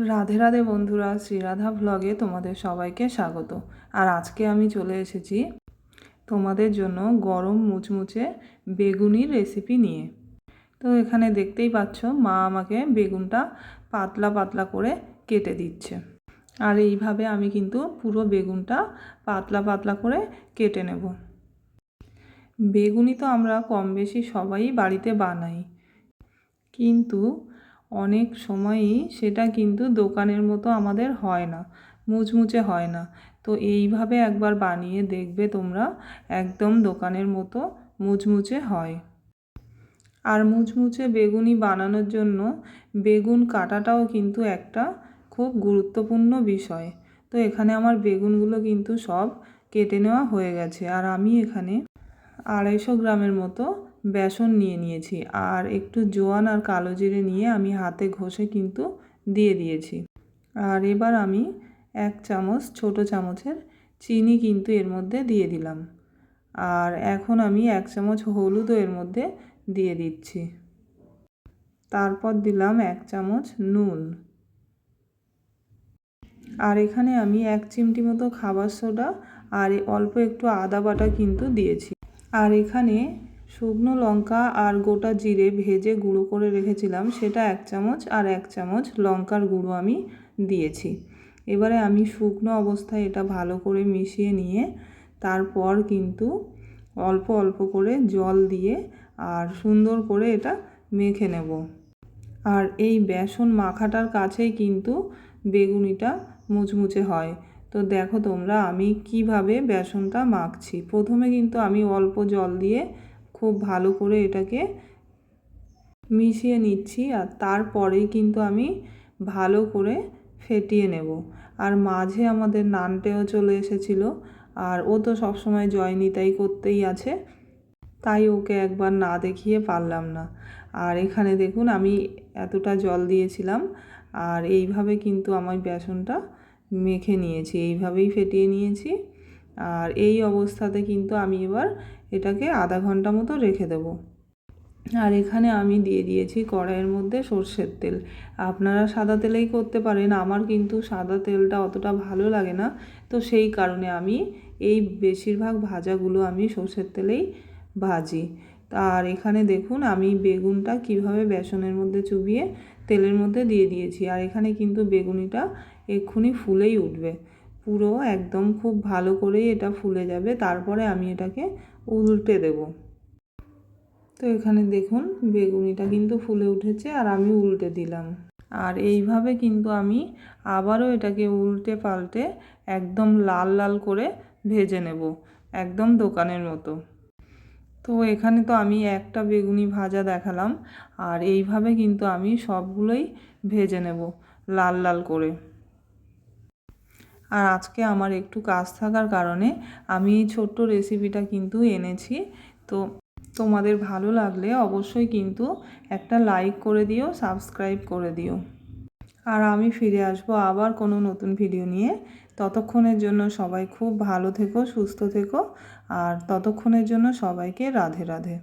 রাধে রাধে বন্ধুরা, শ্রীরাধা ভ্লগে তোমাদের সবাইকে স্বাগত। আর আজকে আমি চলে এসেছি তোমাদের জন্য গরম মুচমুচে বেগুনির রেসিপি নিয়ে। তো এখানে দেখতেই পাচ্ছ, মা আমাকে বেগুনটা পাতলা পাতলা করে কেটে দিচ্ছে। আর এইভাবে আমি কিন্তু পুরো বেগুনটা পাতলা পাতলা করে কেটে নেব। বেগুনি তো আমরা কম বেশি সবাই বাড়িতে বানাই, কিন্তু অনেক সময়ই সেটা কিন্তু দোকানের মতো আমাদের হয় না, মুচমুচে হয় না। তো এইভাবে একবার বানিয়ে দেখবে তোমরা, একদম দোকানের মতো মুচমুচে হয়। আর মুচমুচে বেগুনি বানানোর জন্য বেগুন কাটাটাও কিন্তু একটা খুব গুরুত্বপূর্ণ বিষয়। তো এখানে আমার বেগুনগুলো কিন্তু সব কেটে নেওয়া হয়ে গেছে। আর আমি এখানে 250 গ্রামের মতো বেসন নিয়ে নিয়েছি, আর একটু জোয়ান আর কালো জিরে নিয়ে আমি হাতে ঘষে কিন্তু দিয়ে দিয়েছি। আর এবার আমি 1 চামচ ছোট চামচের চিনি কিন্তু এর মধ্যে দিয়ে দিলাম। আর এখন আমি 1 চামচ হলুদও এর মধ্যে দিয়ে দিচ্ছি। তারপর দিলাম 1 চামচ নুন। আর এখানে আমি 1 চিমটি মতো খাবার সোডা আর অল্প একটু আদা বাটা কিন্তু দিয়েছি। আর এখানে শুকনো লঙ্কা আর গোটা জিরে ভেজে গুঁড়ো করে রেখেছিলাম, সেটা 1 চামচ, আর 1 চামচ লঙ্কার গুঁড়ো আমি দিয়েছি। এবারে আমি শুকনো অবস্থায় এটা ভালো করে মিশিয়ে নিয়ে তারপর কিন্তু অল্প অল্প করে জল দিয়ে আর সুন্দর করে এটা মেখে নেব। আর এই বেসন মাখাটার কাছেই কিন্তু বেগুনিটা মুচমুচে হয়। তো দেখো তোমরা আমি কিভাবে বেসনটা মাখছি। প্রথমে কিন্তু আমি অল্প জল দিয়ে খুব ভালো করে এটাকে মিশিয়ে নিচ্ছি, আর তারপরেই কিন্তু আমি ভালো করে ফেটিয়ে নেব। আর মাঝে আমাদের নানটেও চলে এসেছিলো, আর ও তো সবসময় জয়নিতাই করতেই আছে, তাই ওকে একবার না দেখিয়ে পারলাম না। আর এখানে দেখুন আমি এতটা জল দিয়েছিলাম, আর এইভাবে কিন্তু আমি বেসনটা মেখে নিয়েছি, এইভাবেই ফেটিয়ে নিয়েছি। আর এই অবস্থাতে কিন্তু আমি এবার এটাকে আধা ঘন্টা মতো রেখে দেব। আর এখানে আমি দিয়ে দিয়েছি কড়াইয়ের মধ্যে সর্ষের তেল। আপনারা সাদা তেলেই করতে পারেন, আমার কিন্তু সাদা তেলটা অতটা ভালো লাগে না, তো সেই কারণে আমি এই বেশিরভাগ ভাজাগুলো আমি সর্ষের তেলেই ভাজি। আর এখানে দেখুন আমি বেগুনটা কিভাবে বেসনের মধ্যে চুবিয়ে তেলের মধ্যে দিয়ে দিয়েছি। আর এখানে কিন্তু বেগুনিটা এক্ষুনি ফুলেই উঠবে, পুরো একদম খুব ভালো করেই এটা ফুলে যাবে। তারপরে আমি এটাকে উল্টে দেব। তো এখানে দেখুন বেগুনিটা কিন্তু ফুলে উঠেছে, আর আমি উল্টে দিলাম। আর এইভাবে কিন্তু আমি আবারও এটাকে উল্টে পাল্টে একদম লাল লাল করে ভেজে নেব, একদম দোকানের মতো। তো এখানে তো আমি একটা বেগুনি ভাজা দেখালাম, আর এইভাবে কিন্তু আমি সবগুলোই ভেজে নেব লাল লাল করে। আর আজকে আমার একটু কাজ থাকার কারণে আমি এই ছোট্ট রেসিপিটা কিন্তু এনেছি। তো তোমাদের ভালো লাগলে অবশ্যই কিন্তু একটা লাইক করে দিও, সাবস্ক্রাইব করে দিও। আর আমি ফিরে আসবো আবার কোনো নতুন ভিডিও নিয়ে। ততক্ষণের জন্য সবাই খুব ভালো থেকো, সুস্থ থেকো। আর ততক্ষণের জন্য সবাইকে রাধে রাধে।